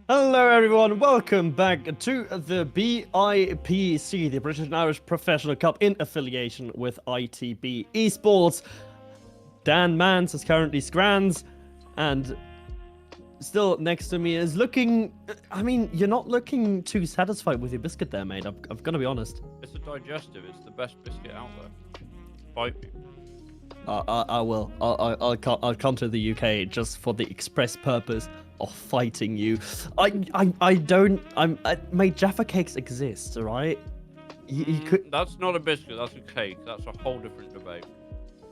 Hello, everyone. Welcome back to the BIPC, the British and Irish Professional Cup, in affiliation with ITB Esports. Dan Mans is currently Scrans, and still next to me is looking. I mean, you're not looking too satisfied with your biscuit there, mate. I've got to be honest. It's a digestive. It's the best biscuit out there. Fight me. I will. I'll come to the UK just for the express purpose of fighting you. I don't. Mate, Jaffa cakes exist, right? You could. That's not a biscuit. That's a cake. That's a whole different debate.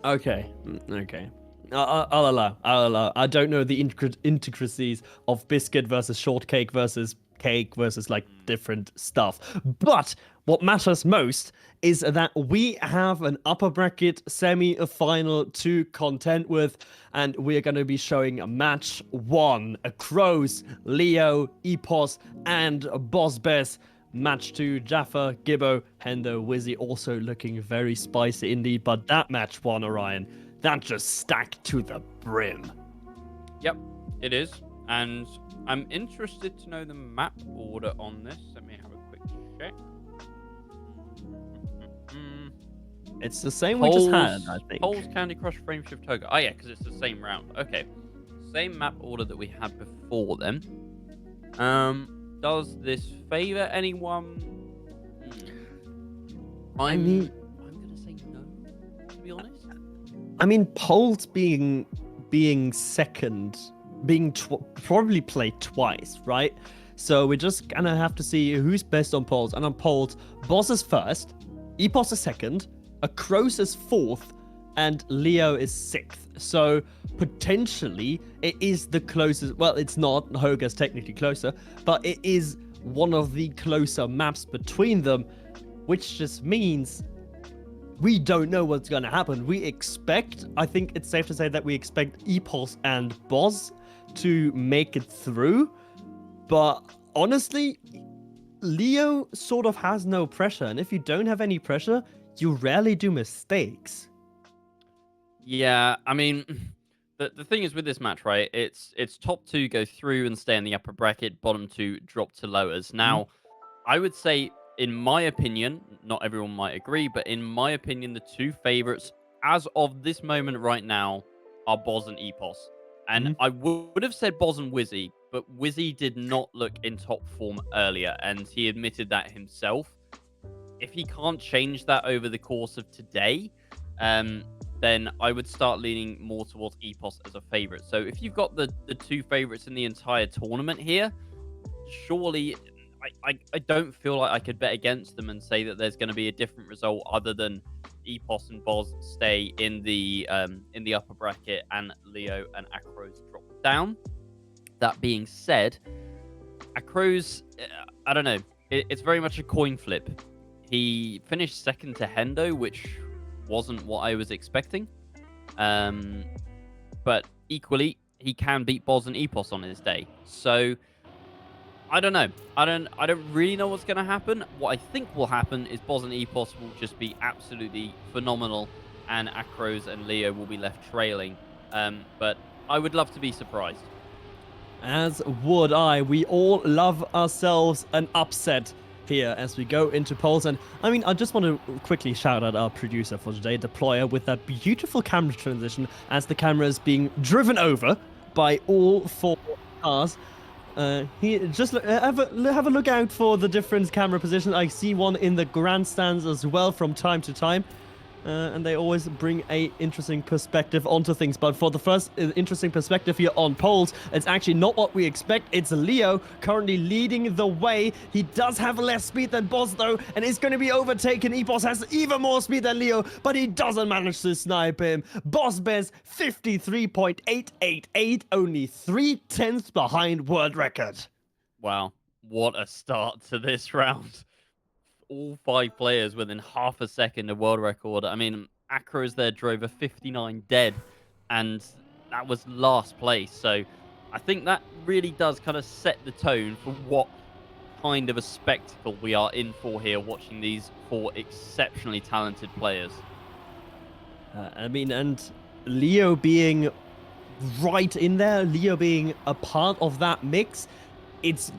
Okay. Okay. I'll allow. I don't know the intricacies of biscuit versus shortcake versus cake versus like different stuff. But what matters most is that we have an upper bracket semi-final to contend with, and we're going to be showing a match one: Acrose, Leo, Epos, and bozbez. Match 2, Jaffa, Gibbo, Hendo, Wizzy, also looking very spicy indeed. But that match 1, Orion, that just stacked to the brim. Yep, it is. And I'm interested to know the map order on this. Let me have a quick check. It's the same we just had, I think. Poles, Candy Crush, Frameshift, Toga. Oh, yeah, because it's the same round. Okay. Same map order that we had before then. Does this favor anyone? I'm going to say no, to be honest. I mean, Poles being second, being probably played twice, right? So we're just going to have to see who's best on Poles. And on Poles, Boss is first, Epos is second, Acrose is fourth, and Leo is sixth. So potentially it is the closest. Well, it's not. Hoga's technically closer, but it is one of the closer maps between them, which just means we don't know what's going to happen. We expect, I think it's safe to say that we expect Epos and Boz to make it through. But honestly, Leo sort of has no pressure. And if you don't have any pressure, you rarely do mistakes. Yeah, I mean, the thing is with this match, right? It's top two go through and stay in the upper bracket, bottom two drop to lowers. Now, I would say, in my opinion, not everyone might agree, but in my opinion, the two favorites as of this moment right now are Boz and Epos. And I would have said Boz and Wizzy, but Wizzy did not look in top form earlier, and he admitted that himself. If he can't change that over the course of today, then I would start leaning more towards Epos as a favorite. So if you've got the two favorites in the entire tournament here, surely I don't feel like I could bet against them and say that there's going to be a different result other than Epos and Boz stay in the upper bracket and Leo and Acrose drop down. That being said, Acrose, I don't know. It's very much a coin flip. He finished second to Hendo, which wasn't what I was expecting. But equally, he can beat Boz and Epos on his day. So I don't know. I don't really know what's going to happen. What I think will happen is Boz and Epos will just be absolutely phenomenal, and Acrose and Leo will be left trailing. But I would love to be surprised. As would I. We all love ourselves an upset here as we go into polls. And I mean, I just want to quickly shout out our producer for today, Deployer, with that beautiful camera transition as the camera is being driven over by all four cars. He just have a look out for the different camera positions. I see one in the grandstands as well from time to time. And they always bring a interesting perspective onto things. But for the first interesting perspective here on polls, it's actually not what we expect. It's Leo currently leading the way. He does have less speed than Boz, though, and is going to be overtaken. Epos has even more speed than Leo, but he doesn't manage to snipe him. bozbez 53.888, only 3/10 behind world record. Wow, what a start to this round. All five players within half a second of world record. I mean, Acrose there drove a 59 dead, and that was last place. So I think that really does kind of set the tone for what kind of a spectacle we are in for here, watching these four exceptionally talented players. I mean, and Leo being right in there, Leo being a part of that mix, it's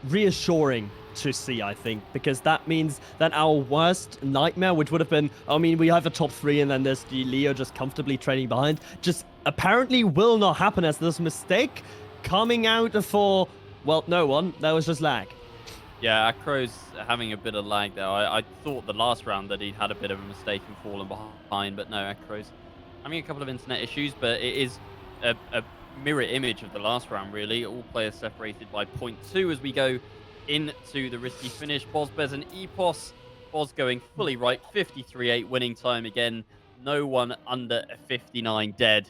reassuring to see, I think, because that means that our worst nightmare, which would have been, I mean, we have a top 3 and then there's the Leo just comfortably trailing behind, just apparently will not happen, as this mistake coming out for, well, no one. That was just lag. Yeah, Acrose having a bit of lag there. I thought the last round that he'd had a bit of a mistake and fallen behind, but no, Acrose having a couple of internet issues, but it is a mirror image of the last round, really. All players separated by 0.2 as we go into the risky finish. bozbez and Epos. Boz going fully right, 53-8 winning time again. No one under a 59 dead.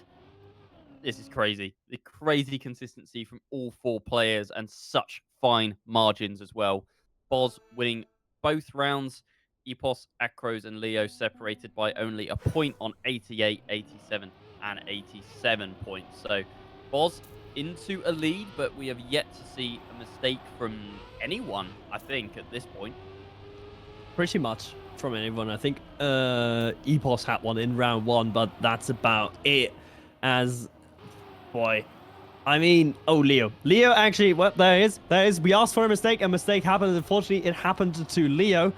This is crazy. The crazy consistency from all 4 players and such fine margins as well. Boz winning both rounds. Epos, Acrose, and Leo separated by only a point on 88, 87, and 87 points. So Boz into a lead, but we have yet to see a mistake from anyone, I think, at this point. Pretty much from anyone. I think Epos had one in round 1, but that's about it. As boy, I mean, oh, Leo actually, well, there is, we asked for a mistake happened. Unfortunately, it happened to Leo,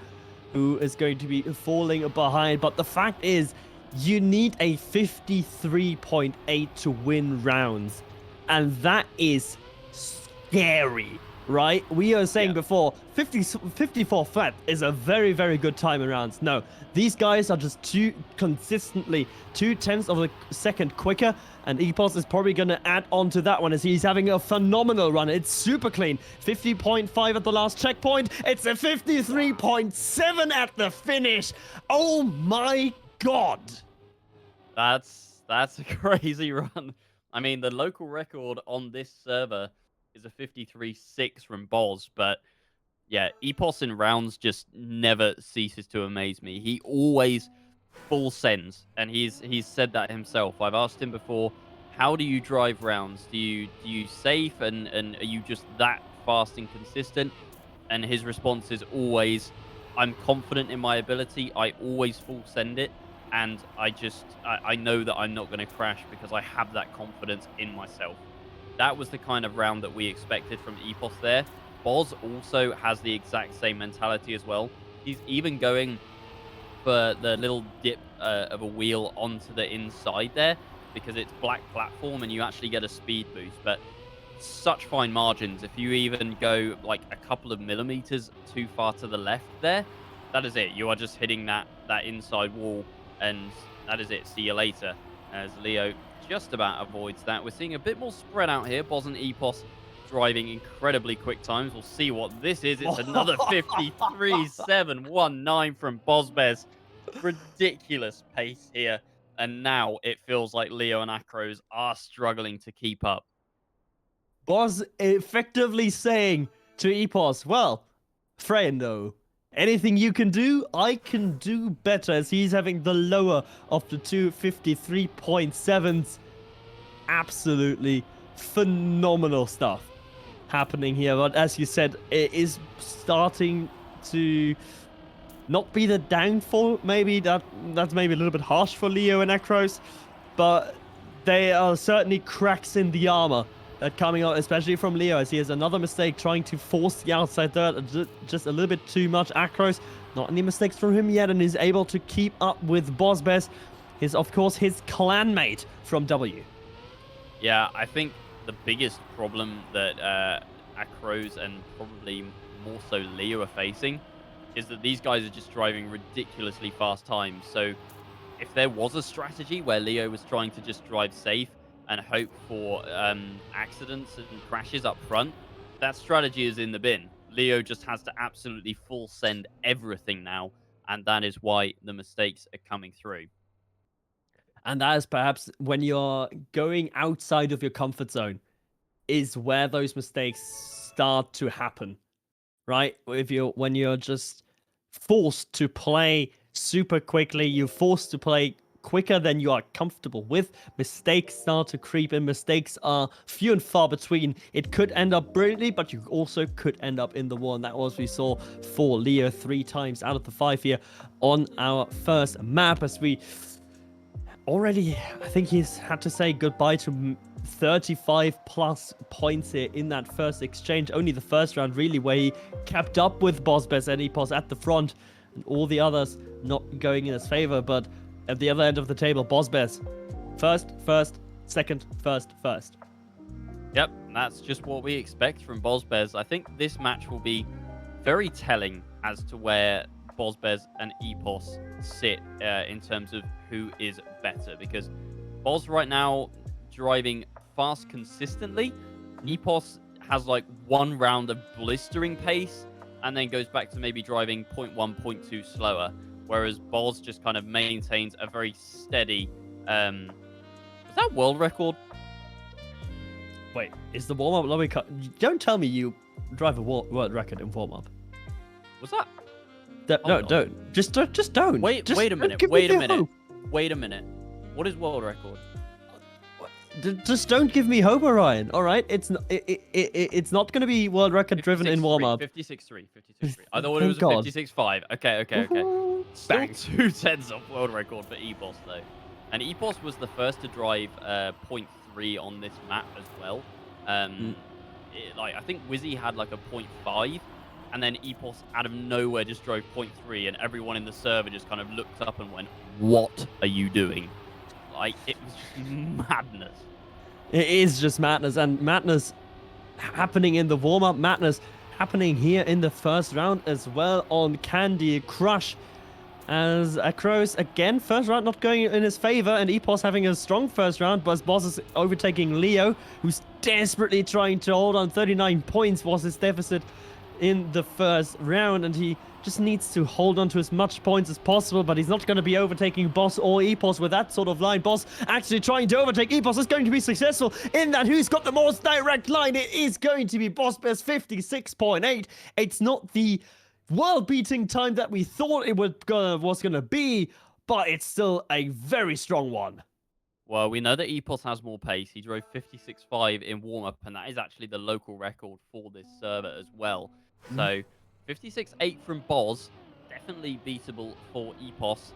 who is going to be falling behind. But the fact is, you need a 53.8 to win rounds, and that is scary, right? We are saying before, 54 flat is a very, very good time in rounds. No, these guys are just consistently 0.2 of a second quicker, and Epos is probably going to add on to that one as he's having a phenomenal run. It's super clean. 50.5 at the last checkpoint. It's a 53.7 at the finish. Oh my god. That's a crazy run. I mean, the local record on this server is a 53.6 from Boz, but yeah, Epos in rounds just never ceases to amaze me. He always full sends, and he's said that himself. I've asked him before, how do you drive rounds? Do you safe and are you just that fast and consistent? And his response is always, I'm confident in my ability. I always full send it, and I know that I'm not going to crash because I have that confidence in myself. That was the kind of round that we expected from Epos there. Boz also has the exact same mentality as well. He's even going for the little dip of a wheel onto the inside there because it's black platform and you actually get a speed boost. But such fine margins. If you even go like a couple of millimeters too far to the left there, that is it. You are just hitting that inside wall, and that is it. See you later. As Leo just about avoids that. We're seeing a bit more spread out here. Boz and Epos driving incredibly quick times. We'll see what this is. It's another 53.719 from bozbez. Ridiculous pace here. And now it feels like Leo and Acrose are struggling to keep up. Boz effectively saying to Epos, well, friendo, anything you can do, I can do better, as he's having the lower of the two 53.7s. Absolutely phenomenal stuff happening here. But as you said, it is starting to not be the downfall. Maybe that's maybe a little bit harsh for Leo and Acrose, but they are certainly cracks in the armor that coming out, especially from Leo, as he has another mistake trying to force the outside dirt just a little bit too much. Acrose, not any mistakes from him yet, and is able to keep up with bozbez. Is of course his clanmate from W. Yeah, I think the biggest problem that Acrose and probably more so Leo are facing is that these guys are just driving ridiculously fast times. So if there was a strategy where Leo was trying to just drive safe and hope for accidents and crashes up front, that strategy is in the bin. Leo just has to absolutely full send everything now, and that is why the mistakes are coming through. And that is perhaps when you're going outside of your comfort zone is where those mistakes start to happen, right? When you're just forced to play super quickly, you're forced to play quicker than you are comfortable with, mistakes start to creep in. Mistakes are few and far between. It could end up brilliantly, but you also could end up in the wall. And that was we saw for Leo 3 times out of the 5 here on our first map, as we already, I think he's had to say goodbye to 35 plus points here in that first exchange. Only the first round really where he kept up with bozbez and Epos at the front, and all the others not going in his favor. But at the other end of the table, bozbez first, second, first. Yep, that's just what we expect from bozbez. I think this match will be very telling as to where bozbez and Epos sit in terms of who is better, because Boz right now driving fast consistently. Epos has like one round of blistering pace and then goes back to maybe driving 0.1, 0.2 slower, whereas Boz just kind of maintains a very steady. Is that world record? Wait, is the warm-up lobby cut? Don't tell me you drive a world record in warm-up. Was that? No, don't. Just don't. Wait a minute. Wait a minute. What is world record? Just don't give me hope, Orion. All right, it's not going to be world record driven in warm-up. 56.3. I thought it was a 56.5. Okay. Still 2 tenths off world record for Epos though, and Epos was the first to drive 0.3 on this map as well. I think Wizzy had like a 0.5, and then Epos out of nowhere just drove 0.3, and everyone in the server just kind of looked up and went, "What are you doing?" Like, it was just madness. It is just madness, and madness happening in the warm-up, madness happening here in the first round as well on Candy Crush. As Acrose, again, first round not going in his favor, and Epos having a strong first round, but Boss is overtaking Leo, who's desperately trying to hold on. 39 points was his deficit in the first round, and he just needs to hold on to as much points as possible, but he's not going to be overtaking Boss or Epos with that sort of line. Boss actually trying to overtake Epos is going to be successful in that. Who's got the most direct line? It is going to be bozbez, 56.8. It's not the world-beating time that we thought it was gonna be, but it's still a very strong one. Well, we know that Epos has more pace. He drove 56.5 in warm-up, and that is actually the local record for this server as well. So 56.8 from Boz, definitely beatable for Epos.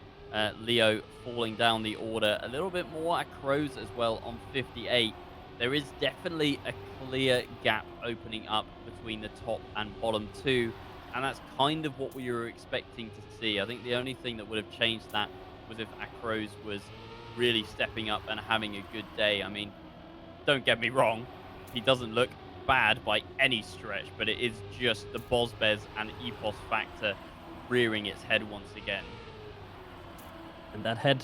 Leo falling down the order a little bit more. Acrose as well on 58. There is definitely a clear gap opening up between the top and bottom two, and that's kind of what we were expecting to see. I think the only thing that would have changed that was if Acrose was really stepping up and having a good day. I mean, don't get me wrong, he doesn't look bad by any stretch, but it is just the bozbez and Epos factor rearing its head once again. And that head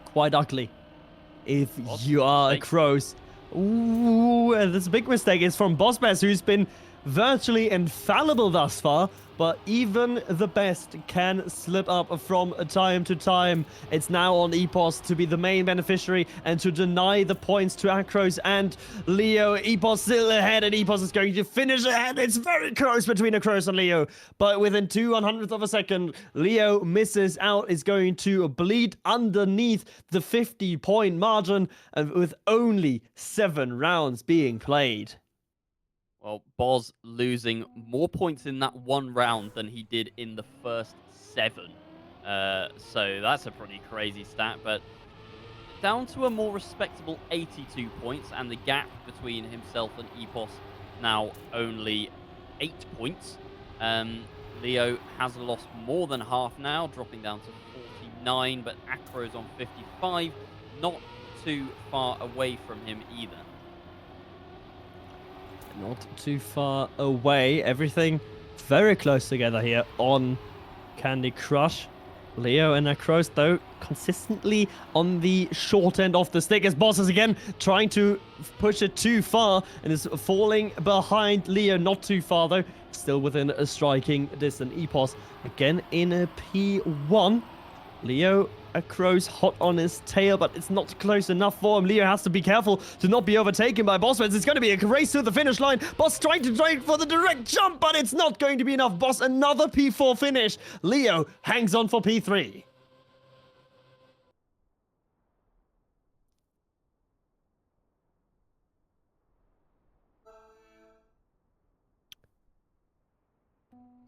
quite ugly if you are Acrose. Ooh, this big mistake is from bozbez, who's been virtually infallible thus far, but even the best can slip up from time to time. It's now on Epos to be the main beneficiary and to deny the points to Acrose and Leo. Epos still ahead, and Epos is going to finish ahead. It's very close between Acrose and Leo, but within 2/100th of a second, Leo misses out, is going to bleed underneath the 50-point margin, and with only 7 rounds being played. Well, Boz losing more points in that one round than he did in the first 7. So that's a pretty crazy stat, but down to a more respectable 82 points, and the gap between himself and Epos now only 8 points. Leo has lost more than half now, dropping down to 49, but Acrose on 55, not too far away from him either. Not too far away. Everything very close together here on Candy Crush. Leo and Acrose, though, consistently on the short end of the stick, as Boss is again trying to push it too far and is falling behind Leo. Not too far, though. Still within a striking distance. Epos again in a P1. Leo, Acrose hot on his tail, but it's not close enough for him. Leo has to be careful to not be overtaken by bozbez. It's going to be a race to the finish line. Boss trying to try for the direct jump, but it's not going to be enough. Boss, another P4 finish. Leo hangs on for P3.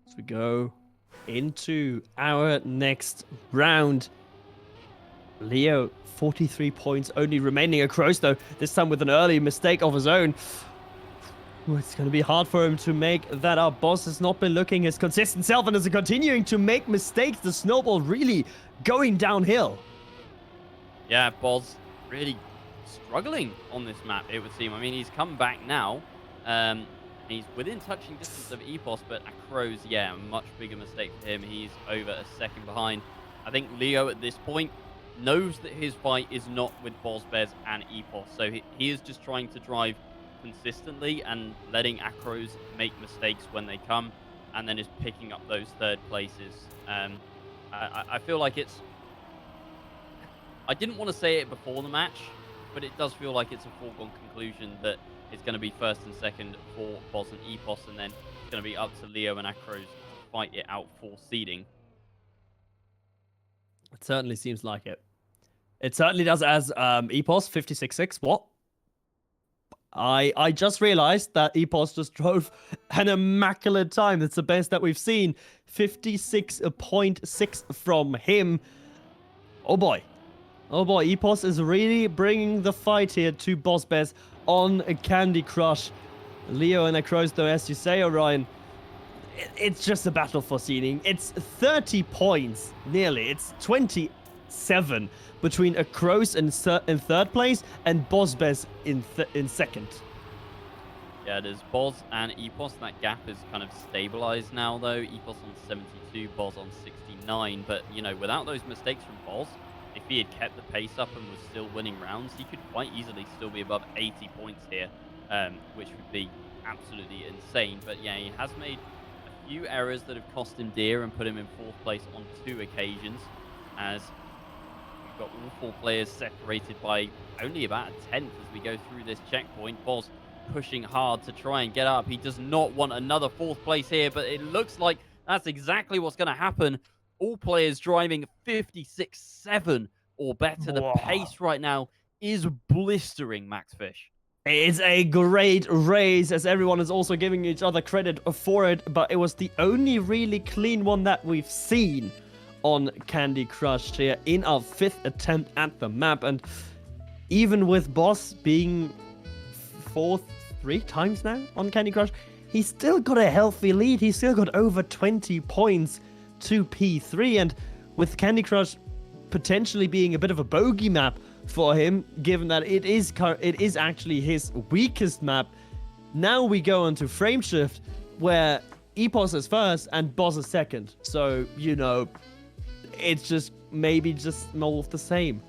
As we go into our next round, Leo, 43 points only remaining. Acrose, though, this time with an early mistake of his own. Ooh, it's going to be hard for him to make that up. Boz has not been looking his consistent self and is continuing to make mistakes. The snowball really going downhill. Yeah, Boz really struggling on this map, it would seem. I mean, he's come back now. He's within touching distance of Epos, but Acrose, yeah, much bigger mistake for him. He's over a second behind. I think Leo at this point knows that his fight is not with bozbez and Epos, so he is just trying to drive consistently and letting Acrose make mistakes when they come, and then is picking up those third places. I feel like it's... I didn't want to say it before the match, but it does feel like it's a foregone conclusion that it's going to be first and second for Boz and Epos, and then it's going to be up to Leo and Acrose to fight it out for seeding. It certainly seems like it. It certainly does, as Epos 56-6. What? I just realized that Epos just drove an immaculate time. That's the best that we've seen. 56.6 from him. Oh boy. Oh boy, Epos is really bringing the fight here to bozbez on Candy Crush. Leo and Acrose, though, as you say, Orion, it's just a battle for seeding. It's 30 points, nearly. It's 27 between Acrose in third place and bozbez in second. Yeah, there's Boz and Epos. That gap is kind of stabilized now, though. Epos on 72, Boz on 69. But, you know, without those mistakes from Boz, if he had kept the pace up and was still winning rounds, he could quite easily still be above 80 points here, which would be absolutely insane. But yeah, he has made a few errors that have cost him dear and put him in fourth place on 2 occasions, as we've got all 4 players separated by only about a tenth as we go through this checkpoint. Boz pushing hard to try and get up. He does not want another 4th place here, but it looks like that's exactly what's going to happen. All players driving 56.7 or better. The pace right now is blistering, Max Fish. It's a great race, as everyone is also giving each other credit for it, but it was the only really clean one that we've seen on Candy Crush here in our 5th attempt at the map. And even with Boz being 4th 3 times now on Candy Crush, he's still got a healthy lead. He's still got over 20 points to P3, and with Candy Crush potentially being a bit of a bogey map for him, given that it is actually his weakest map, now we go on to frame shift, where Epos is first and Boz is second. So, you know, it's just maybe just more of the same.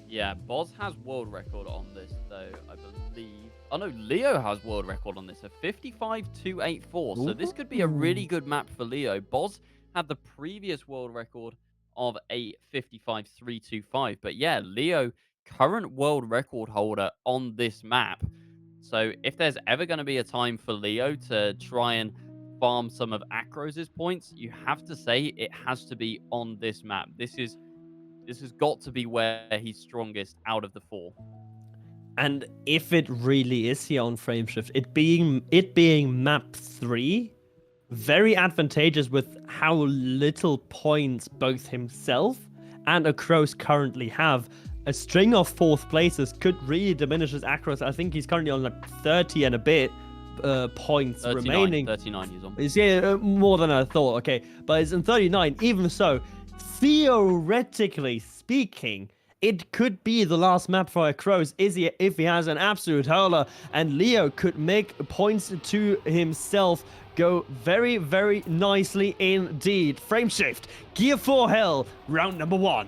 Yeah, Boz has world record on this, though, I believe. Oh no, Leo has world record on this, a 55.284. So this could be a really good map for Leo. Boz had the previous world record of a 55.325. But yeah, Leo, current world record holder on this map. So if there's ever going to be a time for Leo to try and farm some of Acrose's points, you have to say it has to be on this map. This has got to be where he's strongest out of the 4. And if it really is here on frame shift, it being map 3, very advantageous with how little points both himself and Acrose currently have. A string of 4th places could really diminish his Acrose. I think he's currently on like 30 and a bit points 39, remaining. 39 he's on. Yeah, more than I thought. Okay, but it's in 39. Even so, theoretically speaking, it could be the last map for Acrose if he has an absolute hurler, and Leo could make points to himself go very, very nicely indeed. Frame shift, gear 4 hell, round number 1.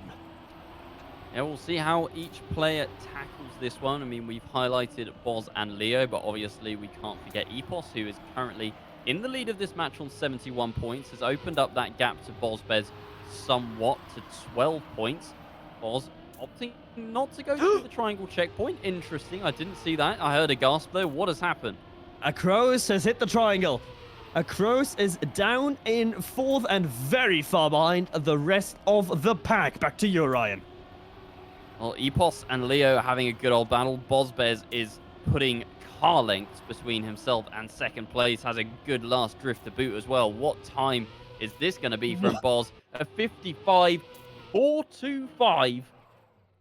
Yeah, we'll see how each player tackles this one. I mean, we've highlighted Boz and Leo, but obviously we can't forget Epos, who is currently in the lead of this match on 71 points, has opened up that gap to bozbez somewhat to 12 points. Boz opting not to go through the triangle checkpoint. Interesting. I didn't see that. I heard a gasp though. What has happened? Acrose has hit the triangle. Acrose is down in 4th and very far behind the rest of the pack. Back to you, Ryan. Well, Epos and Leo having a good old battle. Bozbez is putting car lengths between himself and second place. Has a good last drift to boot as well. What time is this going to be from Boz? A 55.425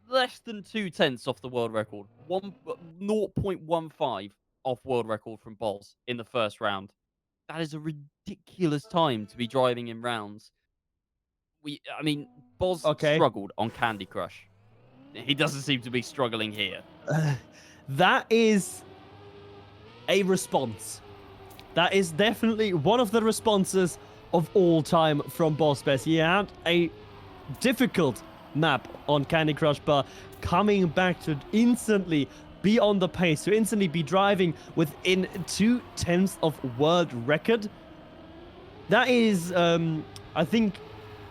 less than 2/10 off the world record. 0.15 off world record from Boz in the first round. That is a ridiculous time to be driving in rounds. I mean, Boz Okay. struggled on Candy Crush. He doesn't seem to be struggling here. That is a response. That is definitely one of the responses of all time from bozbez. He had a difficult map on Candy Crush, but coming back to instantly be on the pace, to instantly be driving within 2/10 of world record, that is, I think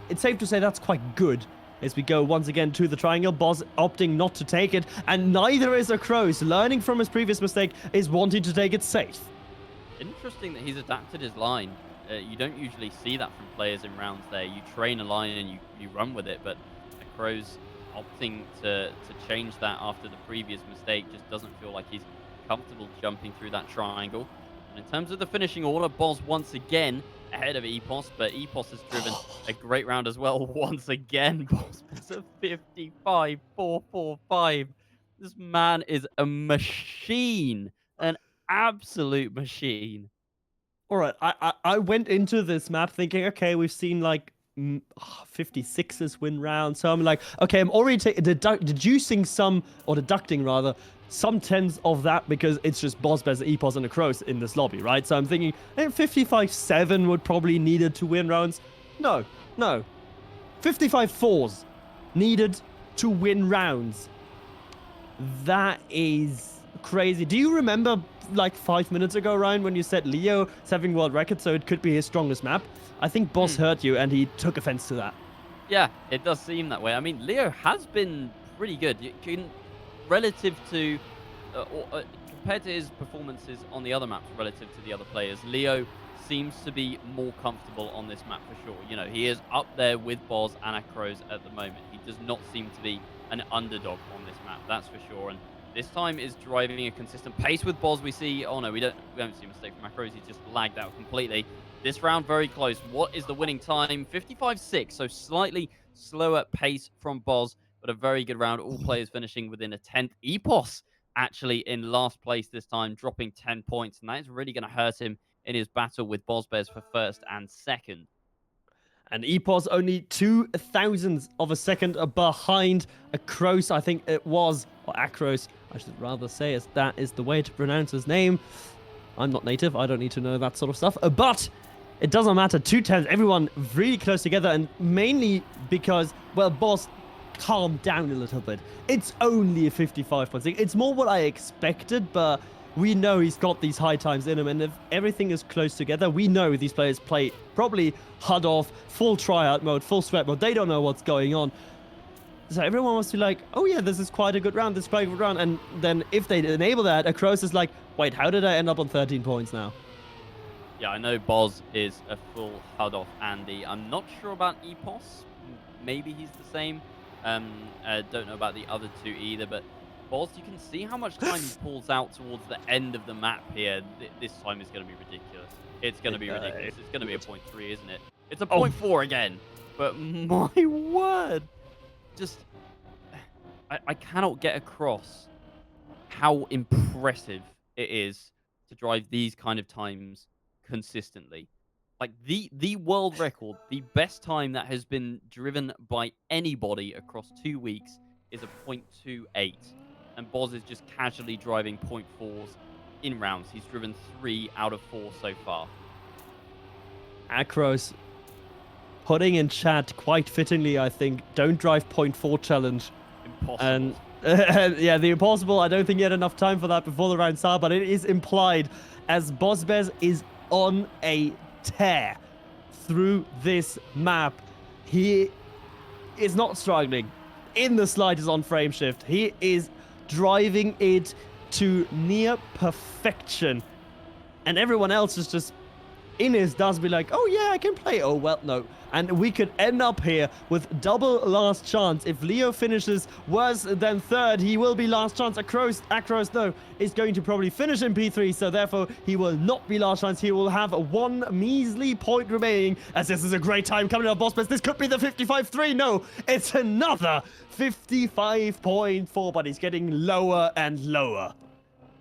it's safe to say that's quite good. As we go once again to the triangle, Boz opting not to take it, and neither is Acrose. Learning from his previous mistake, is wanting to take it safe. Interesting that he's adapted his line. You don't usually see that from players in rounds there. You train a line and you run with it, but Acrose opting to change that after the previous mistake just doesn't feel like he's comfortable jumping through that triangle. And in terms of the finishing order, Boz once again ahead of Epos, but Epos has driven a great round as well once again. Boz is a 55.445. This man is a machine, an absolute machine. All right, I went into this map thinking, okay, we've seen like 56s win rounds, so I'm like, okay, I'm already deducting some, or deducting rather, some tens of that because it's just bozbez, Epos, and Acrose in this lobby, right? So I'm thinking, 55-7 would probably needed to win rounds. No, 55-4s needed to win rounds. That is crazy. Do you remember like 5 minutes ago, Ryan, when you said Leo is having world record, so it could be his strongest map? I think Boz heard you and he took offense to that. Yeah, it does seem that way. I mean, Leo has been pretty good. Relative to, compared to his performances on the other maps relative to the other players, Leo seems to be more comfortable on this map for sure. You know, he is up there with Boz and Acrose at the moment. He does not seem to be an underdog on this map, that's for sure. And this time is driving a consistent pace with Boz. We see, oh no, we don't see a mistake from Acrose. He's just lagged out completely. This round very close. What is the winning time? 55-6, so slightly slower pace from Boz, but a very good round. All players finishing within a 10th. Epos actually in last place this time, dropping 10 points, and that is really going to hurt him in his battle with bozbez for first and second. And Epos only 0.002 of a second behind Acrose, I think it was, or Acrose, I should rather say, as that is the way to pronounce his name. I'm not native, I don't need to know that sort of stuff, but it doesn't matter. 2/10, everyone really close together, and mainly because, well, Boz calmed down a little bit. It's only a 55.6. It's more what I expected, but we know he's got these high times in him, and if everything is close together, we know these players play probably HUD off, full tryout mode, full sweat mode. They don't know what's going on. So everyone must be like, oh yeah, this is quite a good round, this is quite a good round. And then if they enable that, Acrose is like, wait, how did I end up on 13 points now? Yeah, I know Boz is a full HUD off Andy. I'm not sure about Epos. Maybe he's the same. Don't know about the other two either, but Boz, you can see how much time he pulls out towards the end of the map here. This time is going to be ridiculous. It's going to be ridiculous. It's going to be a 0.3, isn't it? It's a 0.4 again. But my word. Just, I cannot get across how impressive it is to drive these kind of times consistently. Like the world record, the best time that has been driven by anybody across 2 weeks is a 0.28. And Boz is just casually driving 0.4s in rounds. He's driven 3 out of 4 so far. Acrose putting in chat quite fittingly, I think, don't drive 0.4 challenge. Impossible. And yeah, the impossible, I don't think he had enough time for that before the round start, but it is implied as bozbez is on a tear through this map. He is not struggling in the slightest on frame shift. He is driving it to near perfection, and everyone else is just Innes does be like, oh yeah, I can play. Oh well, no. And we could end up here with double last chance. If Leo finishes worse than third, he will be last chance. Acrose, though, is going to probably finish in P3, so therefore he will not be last chance. He will have one measly point remaining, as this is a great time coming up, bozbez. This could be the 55-3. No, it's another 55.4, but he's getting lower and lower.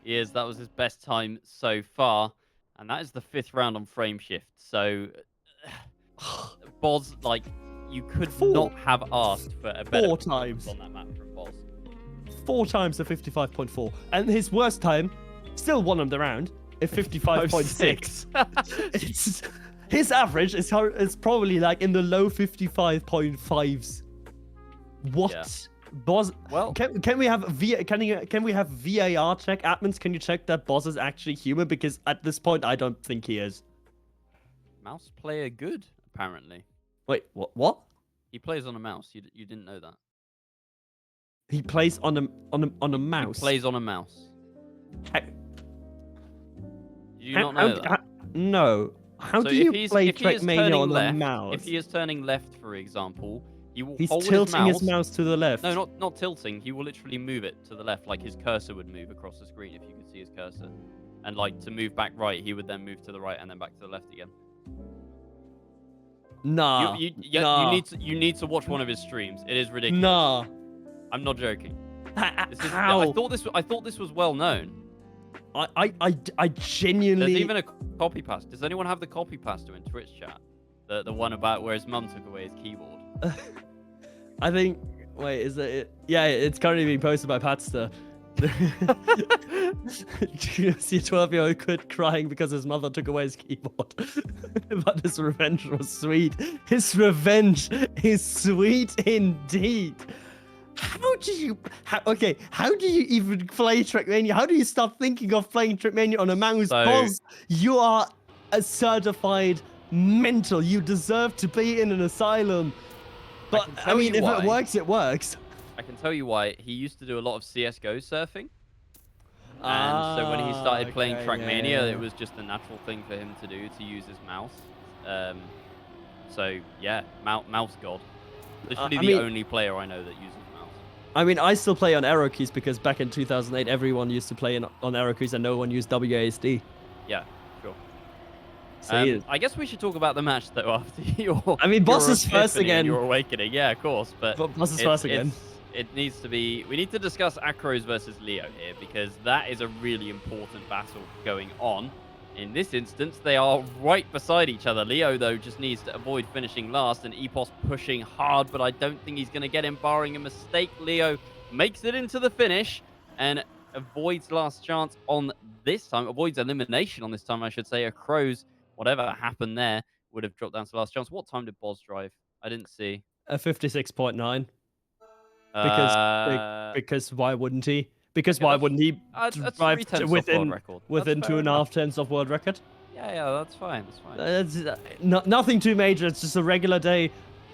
He is. That was his best time so far. And that is the 5th round on frame shift. So, Boz, like, you could not have asked for a better 4 times on that map from Boz. 4 times the 55.4. And his worst time, still won him the round, at 55.6. It's his average is probably like in the low 55.5s. What? Yeah. Boz, well, can we have VAR check? Admins, can you check that Boz is actually human? Because at this point, I don't think he is. Mouse player good, apparently. Wait, what? He plays on a mouse. You didn't know that. He plays on a mouse. He plays on a mouse. Did you not know that? No. How do you play Trackmania on the mouse? If he is turning left, for example, he's tilting his mouse to the left. No, not tilting. He will literally move it to the left, like his cursor would move across the screen if you could see his cursor. And like to move back right, he would then move to the right and then back to the left again. Nah. You need to watch one of his streams. It is ridiculous. Nah. I'm not joking. How? I thought this was well known. I genuinely. There's even a copy paste. Does anyone have the copy paste in Twitch chat? The one about where his mum took away his keyboard. I think. Wait, is it? Yeah, it's currently being posted by Patster. You see a 12-year-old kid crying because his mother took away his keyboard. But his revenge was sweet. His revenge is sweet indeed. How do you even play Trackmania? How do you start thinking of playing Trackmania on a mouse? Boz, you are a certified mental. You deserve to be in an asylum. But I mean, if it works, it works. I can tell you why. He used to do a lot of CSGO surfing. And so when he started playing Trackmania, it was just a natural thing for him to do, to use his mouse. So, yeah, mouse god. Literally the only player I know that uses mouse. I mean, I still play on arrow keys because back in 2008, everyone used to play on arrow keys and no one used WASD. Yeah, sure. I guess we should talk about the match, though, after your... I mean, Boss is first again. Your awakening, yeah, of course, but Boss is first again. It needs to be... We need to discuss Acrose versus Leo here, because that is a really important battle going on. In this instance, they are right beside each other. Leo, though, just needs to avoid finishing last, and Epos pushing hard, but I don't think he's going to get him, barring a mistake. Leo makes it into the finish, and avoids last chance on this time. Avoids elimination on this time, I should say. Acrose, whatever happened there, would have dropped down to last chance. What time did Boz drive? I didn't see. 56.9. Because why wouldn't he? Because why wouldn't he drive within 2.5 tenths of world record? Yeah, that's fine. That's fine. Nothing too major. It's just a regular day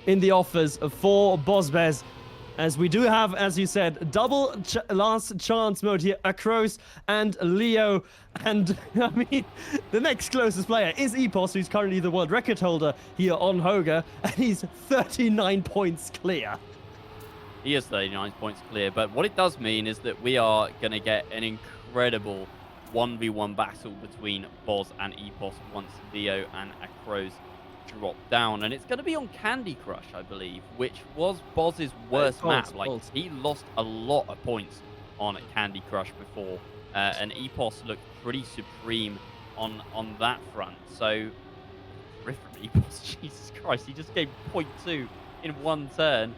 in the office for bozbez. As we do have, as you said, double last chance mode here. Acrose and Leo. And, I mean, the next closest player is Epos, who's currently the world record holder here on Hoga. And he's 39 points clear. He is 39 points clear, but what it does mean is that we are going to get an incredible 1v1 battle between Boz and Epos once Leo and Acrose drop down. And it's going to be on Candy Crush, I believe, which was Boz's worst map. Like, he lost a lot of points on Candy Crush before, and Epos looked pretty supreme on that front. So, riff from Epos, Jesus Christ, he just gave 0.2 in one turn.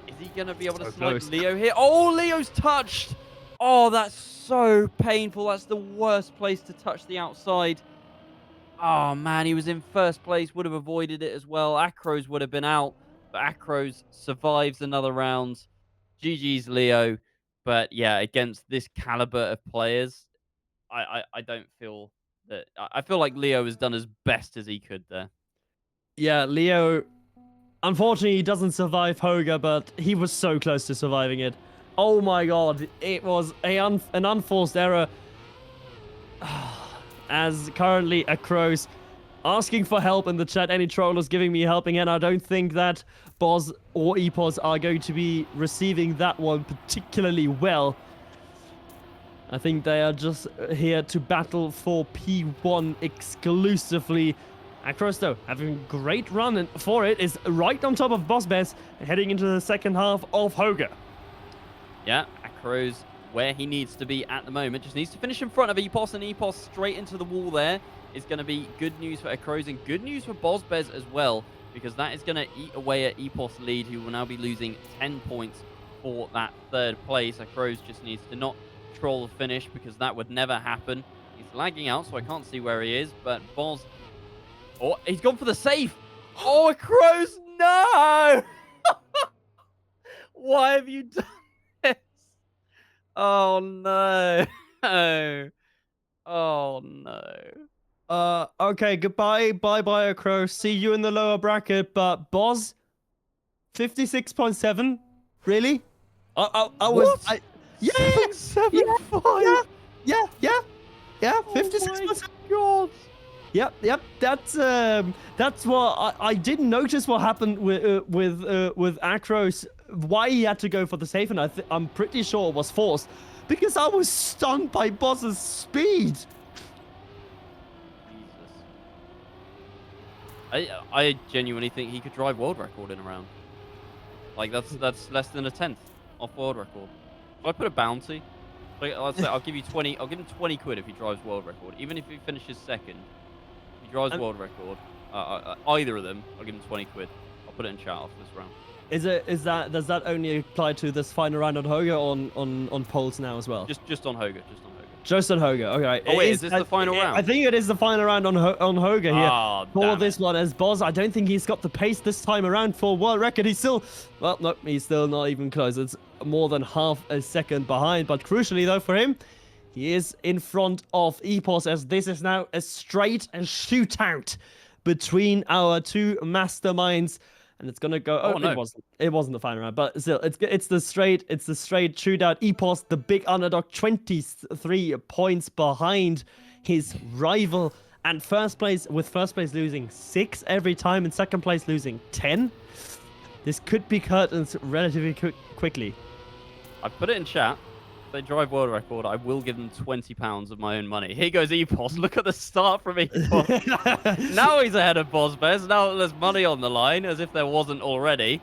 Is he going to be able to snipe Leo here? Oh, Leo's touched! Oh, that's so painful. That's the worst place to touch the outside. Oh, man, he was in first place. Would have avoided it as well. Acrose would have been out. But Acrose survives another round. GG's Leo. But, yeah, against this caliber of players, I don't feel that... I feel like Leo has done as best as he could there. Yeah, Leo... Unfortunately, he doesn't survive Hoga, but he was so close to surviving it. Oh my god, it was an unforced error. As currently Acrose asking for help in the chat. Any trollers giving me helping hand. I don't think that Boz or Epos are going to be receiving that one particularly well. I think they are just here to battle for P1 exclusively. Acrose, though, having a great run for it, is right on top of bozbez, heading into the second half of Hoga. Yeah, Acrose where he needs to be at the moment. Just needs to finish in front of Epos, and Epos straight into the wall there is going to be good news for Acrose and good news for bozbez as well, because that is going to eat away at Epos' lead, who will now be losing 10 points for that third place. Acrose just needs to not troll the finish, because that would never happen. He's lagging out, so I can't see where he is, but Boz... Oh, he's gone for the save! Oh, Acrose, no! Why have you done this? Oh, no. Oh, no. Okay, goodbye, bye-bye, Acrose. See you in the lower bracket, but Boz, 56.7? Really? I was... What? Yeah, 7.75? yeah, 56%. Oh, God. Yep. That's what I didn't notice what happened with Acrose. Why he had to go for the save, and I'm pretty sure it was forced because I was stunned by Boz's speed. Jesus. I genuinely think he could drive world record in a round. Like that's less than a 10th off world record. If I put a bounty, like let's say I'll give you 20. I'll give him 20 quid if he drives world record, even if he finishes second. He drives world record. Either of them, I'll give him 20 quid. I'll put it in chat after this round. Does that only apply to this final round on Hoga or on polls now as well? Just on Hoga. Just on Hoga. Okay. Oh wait, is this the final round? I think it is the final round on Hoga here for this one. As Boz, I don't think he's got the pace this time around for world record. He's still, well, no, he's still not even close. It's more than half a second behind. But crucially though for him, he is in front of Epos, as this is now a straight shootout between our two masterminds. And it's gonna go. Oh, no. It wasn't the final round, but still, it's the straight shootout. Epos, the big underdog, 23 points behind his rival, and first place losing 6 every time, and second place losing 10. This could be curtains relatively quickly. I put it in chat. If they drive world record, I will give them £20 of my own money. Here goes Epos. Look at the start from Epos. Now he's ahead of bozbez. Now there's money on the line, as if there wasn't already.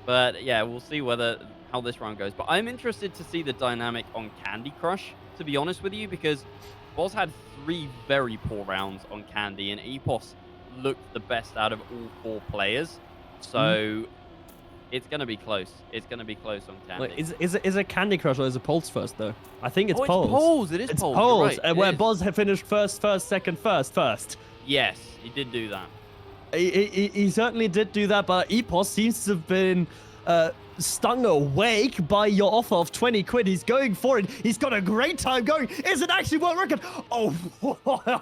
But yeah, we'll see how this round goes. But I'm interested to see the dynamic on Candy Crush, to be honest with you, because Boz had 3 very poor rounds on Candy, and Epos looked the best out of all 4 players. So... It's going to be close. It's going to be close on Candy. Wait, is it Candy Crush or is it Polls first, though? I think it's Polls. It's Polls. It is it's Polls. Polls, Right. where Boz had finished first, second, first. Yes, he did do that. He certainly did do that, but Epos seems to have been stung awake by your offer of 20 quid. He's going for it. He's got a great time going. Is it actually world record? Oh,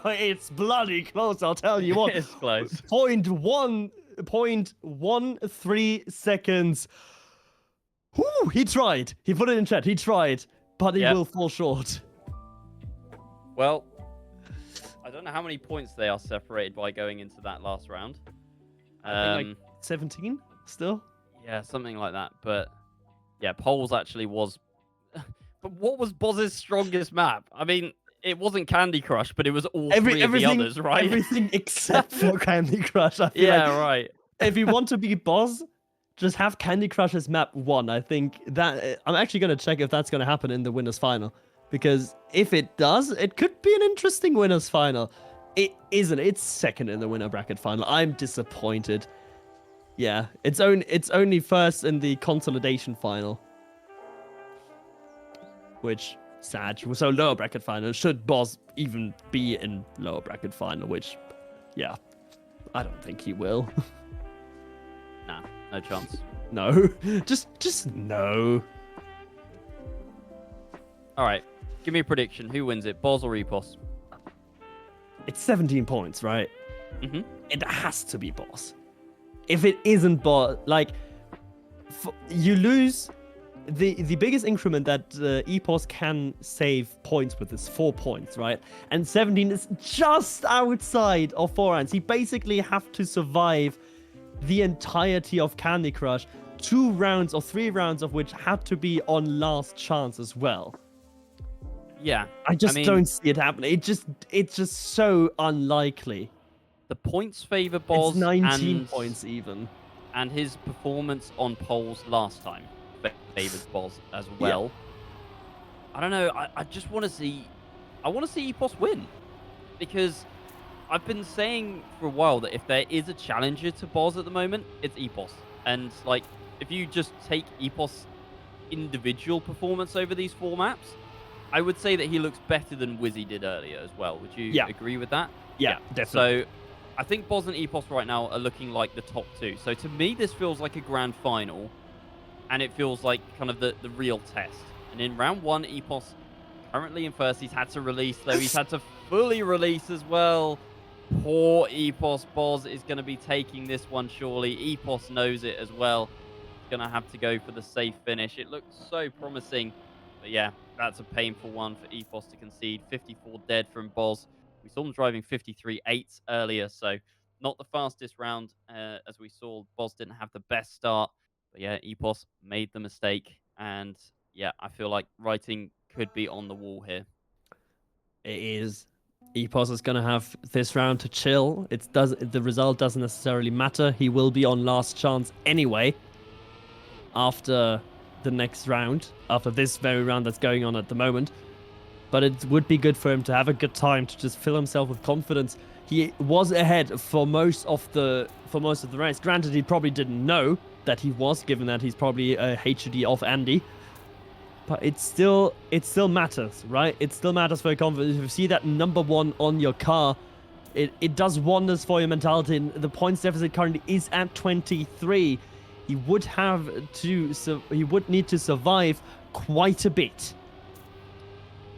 it's bloody close, I'll tell you what. It's close. 0.13 seconds. Whew, he tried. He put it in chat. He tried, but he will fall short. Well, I don't know how many points they are separated by going into that last round. I think like 17 still. Yeah, something like that. But yeah, Polls actually was. But what was Boz's strongest map? I mean, it wasn't Candy Crush, but it was all three of the others, right? Everything except for Candy Crush. I feel right. If you want to be Boz, just have Candy Crush as map 1. I think that I'm actually going to check if that's going to happen in the winners final, because if it does, it could be an interesting winners final. It isn't. It's second in the winner bracket final. I'm disappointed. Yeah, it's only first in the consolidation final, which sad. So lower bracket final. Should Boz even be in lower bracket final? Which, yeah, I don't think he will. Nah, no chance. No, just no. All right, give me a prediction. Who wins it, Boz or Epos? It's 17 points, right? Mm-hmm. It has to be Boz. If it isn't Boz, like, you lose the biggest increment that Epos can save points with is 4 points, right? And 17 is just outside of 4 rounds. He basically have to survive the entirety of Candy Crush, 2 rounds or 3 rounds of which had to be on last chance as well. Yeah, I just don't see it happening. It's just so unlikely. The points favor Boz. It's 19 and points even. And his performance on polls last time favors Boz as well. Yeah. I don't know. I just want to see. I want to see Epos win, because I've been saying for a while that if there is a challenger to Boz at the moment, it's Epos. And like, if you just take Epos' individual performance over these 4 maps, I would say that he looks better than Wizzy did earlier as well. Would you agree with that? Yeah, definitely. So I think Boz and Epos right now are looking like the top 2. So to me, this feels like a grand final, and it feels like kind of the real test. And in round 1, Epos currently in first. He's had to release, though. He's had to fully release as well. Poor Epos. Boz is going to be taking this one, surely. Epos knows it as well. He's going to have to go for the safe finish. It looks so promising. But yeah, that's a painful one for Epos to concede. 54 dead from Boz. We saw him driving 53.8 earlier, so not the fastest round. As we saw, Boz didn't have the best start. But yeah, Epos made the mistake. And yeah, I feel like writing could be on the wall here. It is. Epos is going to have this round to chill. The result doesn't necessarily matter. He will be on last chance anyway after the next round, after this very round that's going on at the moment. But it would be good for him to have a good time, to just fill himself with confidence. He was ahead for most of the race. Granted, he probably didn't know that he was, given that he's probably a HUD off Andy. But it still matters, right? It still matters for your confidence. If you see that number 1 on your car, it does wonders for your mentality. And the points deficit currently is at 23. He would need to survive quite a bit.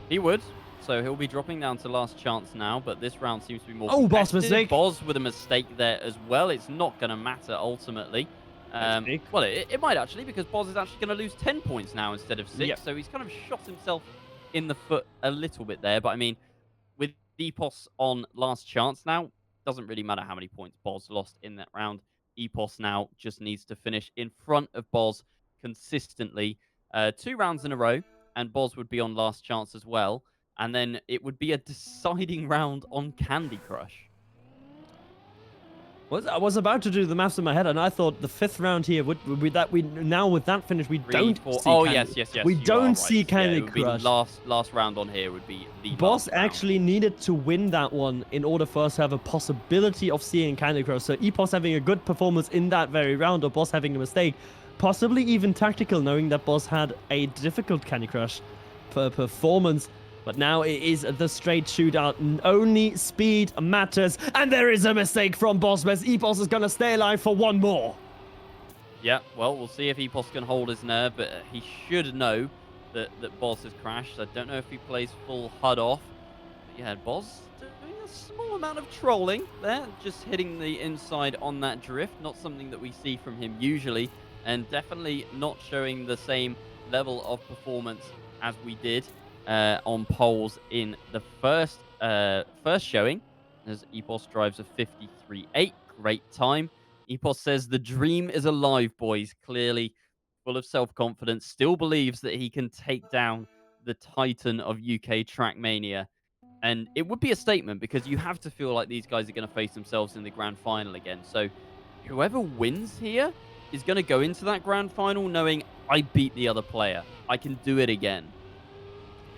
He would. So he'll be dropping down to last chance now, but this round seems to be more Boz mistake. Boz with a mistake there as well. It's not going to matter ultimately. Well, it might actually, because Boz is actually going to lose 10 points now instead of 6. Yep. So he's kind of shot himself in the foot a little bit there. But I mean, with Epos on last chance now, doesn't really matter how many points Boz lost in that round. Epos now just needs to finish in front of Boz consistently 2 rounds in a row, and Boz would be on last chance as well. And then it would be a deciding round on Candy Crush. I was about to do the maths in my head, and I thought the 5th round here would be that now with that finish we don't see. Oh yes. We don't see Candy Crush. Last round on here would be the Boss actually needed to win that one in order for us to have a possibility of seeing Candy Crush. So Epos having a good performance in that very round, or Boss having a mistake, possibly even tactical, knowing that Boss had a difficult Candy Crush performance. But now it is the straight shootout. Only speed matters. And there is a mistake from bozbez. Epos is going to stay alive for 1 more. Yeah, well, we'll see if Epos can hold his nerve. But he should know that Boz has crashed. I don't know if he plays full HUD off. But yeah, Boz doing a small amount of trolling there. Just hitting the inside on that drift. Not something that we see from him usually. And definitely not showing the same level of performance as we did on poles in the first showing, as Epos drives a 53.8. Great time. Epos says the dream is alive, boys. Clearly full of self-confidence. Still believes that he can take down the titan of UK Trackmania. And it would be a statement, because you have to feel like these guys are going to face themselves in the grand final again. So whoever wins here is going to go into that grand final knowing, I beat the other player. I can do it again.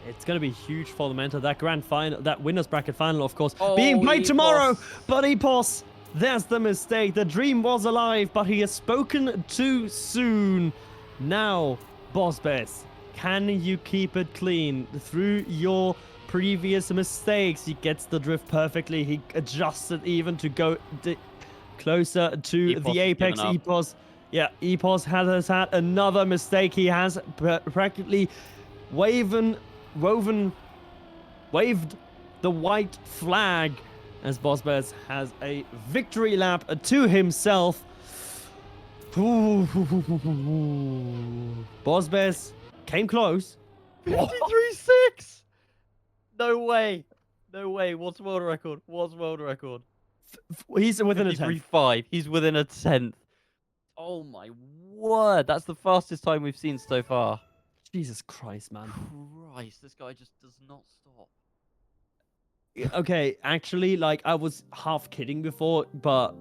It's going to be huge for the mentor. That grand final, that winners bracket final, of course, being played tomorrow. But Epos, there's the mistake. The dream was alive, but he has spoken too soon. Now, bozbez, can you keep it clean through your previous mistakes? He gets the drift perfectly. He adjusted even to go closer to the apex. Epos, yeah, Epos has had another mistake. He has practically waved the white flag as bozbez has a victory lap to himself. Bozbez came close. 53-6. No way. No way. What's world record? What's world record? He's within a tenth. 53.5. He's within a tenth. Oh my word. That's the fastest time we've seen so far. Jesus Christ, man. Christ, this guy just does not stop. Okay, actually, like, I was half kidding before, but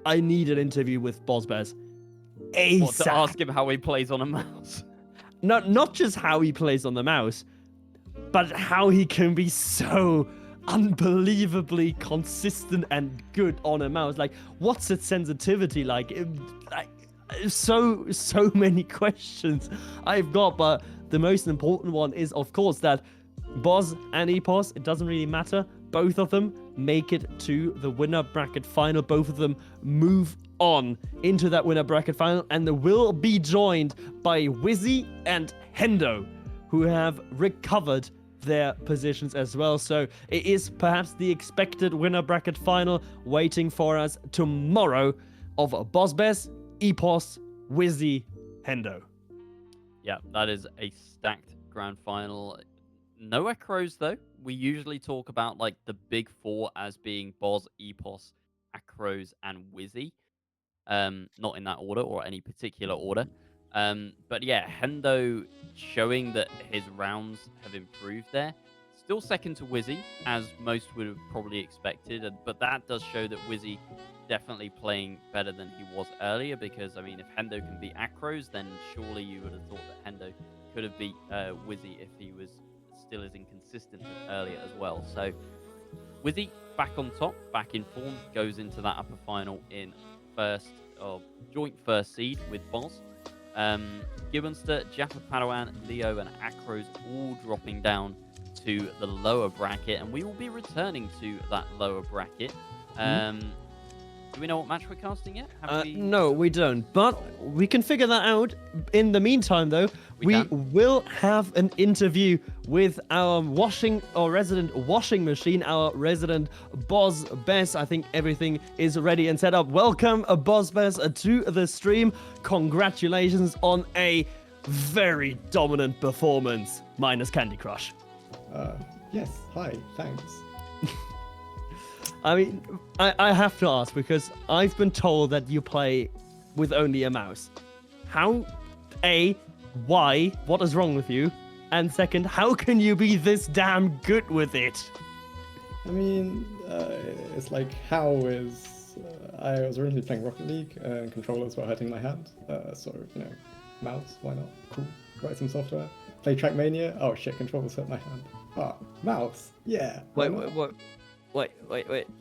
I need an interview with Bozbez. ASAP. What, to ask him how he plays on a mouse? Not just how he plays on the mouse, but how he can be so unbelievably consistent and good on a mouse. Like, what's its sensitivity like? So many questions I've got, but the most important one is, of course, that Boz and Epos, it doesn't really matter. Both of them make it to the winner bracket final. Both of them move on into that winner bracket final, and they will be joined by Wizzy and Hendo, who have recovered their positions as well. So it is perhaps the expected winner bracket final waiting for us tomorrow of Bozbez, Epos, Wizzy, Hendo. Yeah, that is a stacked grand final. No Acrose, though. We usually talk about like the big four as being Boz, Epos, Acrose, and Wizzy. Not in that order or any particular order. But yeah, Hendo showing that his rounds have improved there. Still second to Wizzy, as most would have probably expected. But that does show that Wizzy definitely playing better than he was earlier. Because, I mean, if Hendo can beat Acrose, then surely you would have thought that Hendo could have beat Wizzy if he was still as inconsistent as earlier as well. So Wizzy back on top, back in form, goes into that upper final in joint first seed with Boz. Gibbonster, Jaffa Padawan, Leo, and Acrose all dropping down to the lower bracket, and we will be returning to that lower bracket. Do we know what match we're casting yet? No, we don't. But we can figure that out. In the meantime, though, we will have an interview with our resident washing machine, our resident bozbez. I think everything is ready and set up. Welcome, bozbez, to the stream. Congratulations on a very dominant performance, minus Candy Crush. Yes. Hi. Thanks. I mean, I have to ask, because I've been told that you play with only a mouse. Why? What is wrong with you? And second, how can you be this damn good with it? I mean, it's like how is... I was originally playing Rocket League, and controllers were hurting my hand. So, mouse, why not? Cool. Write some software. Play Trackmania. Oh shit, controllers hurt my hand. Mouse. Yeah. Wait.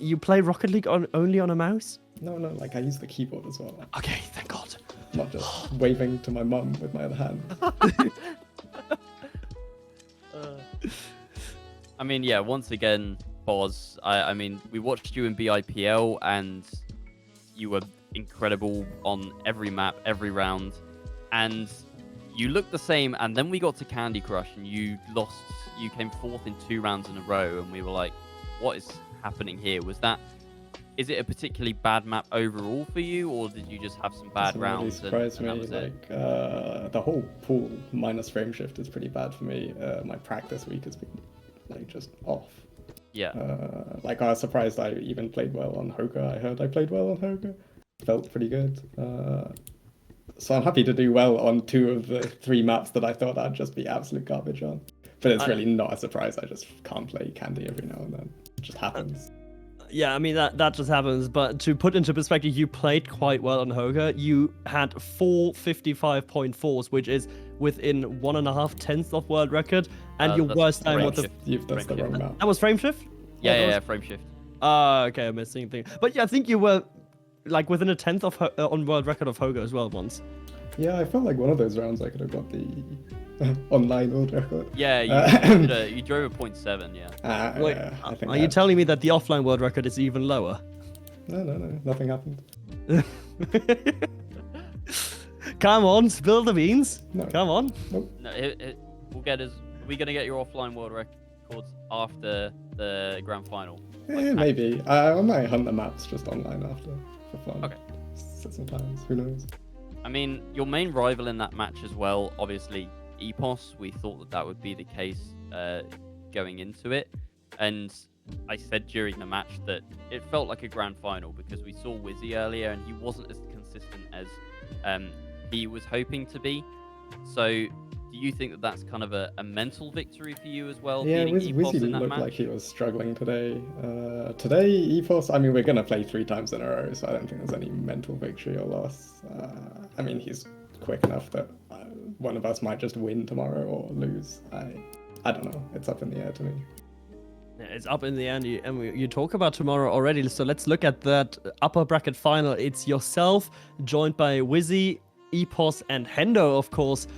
You play Rocket League only on a mouse? No, like I use the keyboard as well. Okay, thank God. Not just waving to my mum with my other hand. I mean, yeah, once again, Boz, I mean, we watched you in BIPL, and you were incredible on every map, every round, and you looked the same, and then we got to Candy Crush, and you came fourth in 2 rounds in a row, and we were like, what is happening here? Is it a particularly bad map overall for you, or did you just have some bad rounds? Really surprised me. The whole pool minus frame shift is pretty bad for me. My practice week has been just off. Yeah. I was surprised I even played well on Hoga. I heard I played well on Hoga. Felt pretty good. So I'm happy to do well on 2 of the 3 maps that I thought I'd just be absolute garbage on. But it's really not a surprise. I just can't play Candy every now and then. It just happens. Yeah, I mean, that just happens. But to put into perspective, you played quite well on Hoga. You had 4 55.4s, which is within 1.5 tenths of world record. And your worst time was That's the wrong map. That was frame shift? Yeah, frame shift. Okay, I'm missing thing. But yeah, I think you were like within 1/10 of on world record of Hoga as well once. Yeah, I felt like one of those rounds I could have got the online world record. Yeah, you drove a 0.7, yeah. Wait, I think are you telling me that the offline world record is even lower? No, nothing happened. Come on, spill the beans. No. Come on. Nope. No, we'll get us. Are we gonna get your offline world records after the grand final? Maybe. I might hunt the maps just online after for fun. Okay. it sometimes. Who knows? I mean, your main rival in that match as well, obviously, Epos. We thought that that would be the case going into it. And I said during the match that it felt like a grand final because we saw Wizzy earlier and he wasn't as consistent as he was hoping to be. So do you think that that's kind of a mental victory for you as well? Yeah, beating Epos Wizzy in that looked match? like he was struggling today. Today, Epos, I mean, we're going to play 3 times in a row, so I don't think there's any mental victory or loss. I mean, he's quick enough that one of us might just win tomorrow or lose. I don't know. It's up in the air to me. Yeah, it's up in the air, and you talk about tomorrow already. So let's look at that upper bracket final. It's yourself, joined by Wizzy, Epos, and Hendo, of course.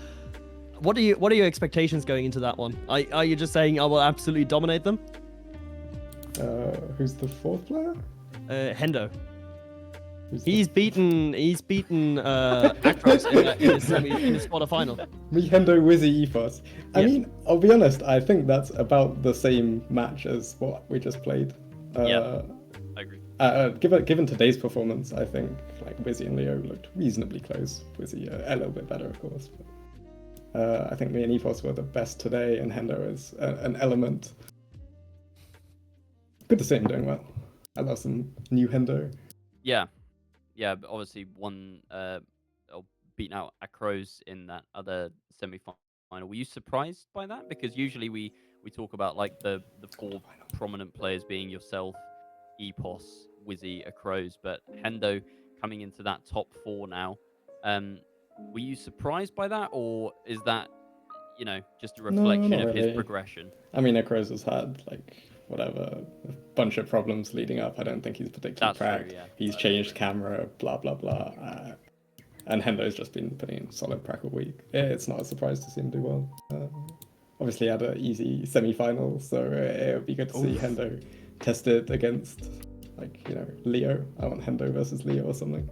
What are your expectations going into that one? Are you just saying I will absolutely dominate them? Who's the 4th player? Hendo. Who's He's beaten Acrose in his quarterfinal. Me, Hendo, Wizzy, Epos. I Yeah. mean, I'll be honest, I think that's about the same match as what we just played. Yeah. I agree. Given today's performance, I think like Wizzy and Leo looked reasonably close. Wizzy a little bit better, of course. But, I think me and Epos were the best today, and Hendo is an element. Good to see him doing well. I love some new Hendo. Yeah, but obviously beating out Acrose in that other semi-final. Were you surprised by that? Because usually we talk about like the 4 prominent players being yourself, Epos, Wizzy, Acrose, but Hendo coming into that top 4 now. Were you surprised by that, or is that just a reflection not of his really. progression? I mean, Acrose has had a bunch of problems leading up. I don't think he's particularly That's true, cracked. yeah. He's changed camera, blah blah blah. And Hendo's just been putting in solid prac all week. It's not a surprise to see him do well. Obviously, had an easy semi-final, so it would be good to see Hendo tested against Leo. I want Hendo versus Leo or something.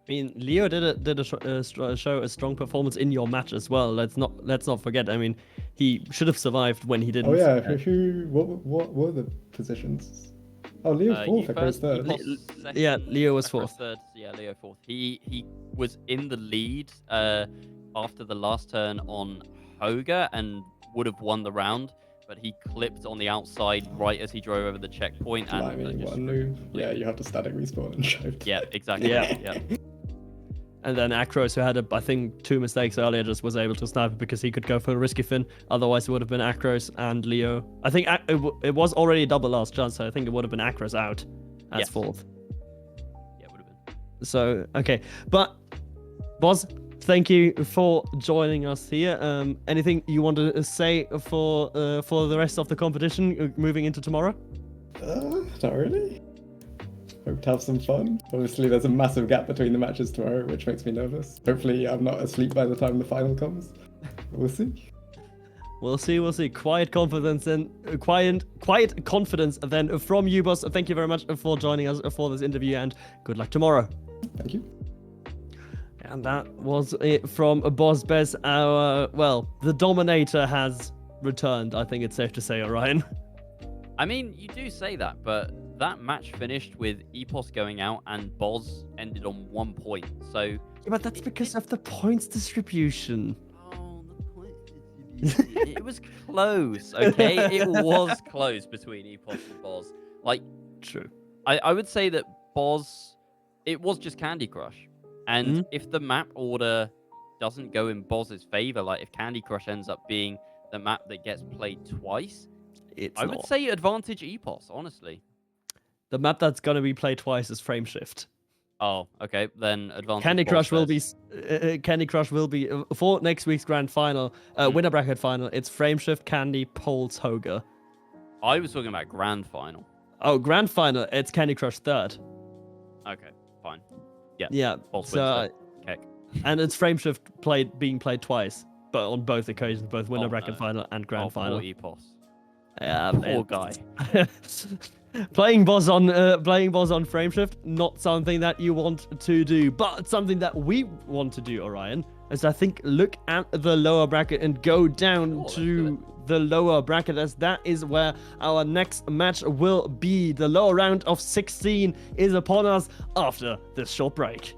I mean, Leo did show a strong performance in your match as well. Let's not forget. I mean, he should have survived when he didn't. Oh yeah, what were the positions? Oh, Leo 4th, Acrose 3rd. Epos second, Yeah, Leo was Acrose 4th. 3rd. Yeah, Leo 4th. He was in the lead after the last turn on Hoga and would have won the round, but he clipped on the outside right as he drove over the checkpoint. And Blimey, just what a screwed noob. him completely. Yeah, you have to static respawn and shift. Yeah, exactly. Yeah. And then Acrose, who had I think 2 mistakes earlier, just was able to snipe it because he could go for a risky fin. Otherwise, it would have been Acrose and Leo. I think it was already a double last chance, so I think it would have been Acrose out as Yes. 4th. Yeah, it would have been. So okay, but Boz, thank you for joining us here. Anything you want to say for the rest of the competition moving into tomorrow? Not really. Hope to have some fun. Obviously, there's a massive gap between the matches tomorrow, which makes me nervous. Hopefully, I'm not asleep by the time the final comes. We'll see. We'll see. Quiet confidence and quiet confidence then from you, Boz. Thank you very much for joining us for this interview, and good luck tomorrow. Thank you. And that was it from bozbez. The Dominator has returned. I think it's safe to say, Orion. I mean, you do say that, but that match finished with Epos going out and Boz ended on 1 point. So Yeah, but that's because of the points distribution. oh, the point distribution. It was close, okay? It was close between Epos and Boz. Like, True. I would say that Boz, it was just Candy Crush. And if the map order doesn't go in Boz's favor, like if Candy Crush ends up being the map that gets played twice, I would say advantage Epos, honestly. The map that's gonna be played twice is Frame Shift. Oh, okay. Then advantage. Candy Crush will be bozbez. Candy Crush will be for next week's grand final, winner bracket final. It's Frame Shift, Candy, Poles, Hoga. I was talking about grand final. Oh, grand final. It's Candy Crush 3rd. Okay, fine. Yeah. Yeah. False So, okay. and it's Frame Shift being played twice, but on both occasions, both winner bracket final and grand final. Epos. Yeah, Poor guy. Playing Boz on Frame Shift, not something that you want to do, but something that we want to do, Orion, is I think look at the lower bracket and go down to the lower bracket, as that is where our next match will be. The lower round of 16 is upon us after this short break.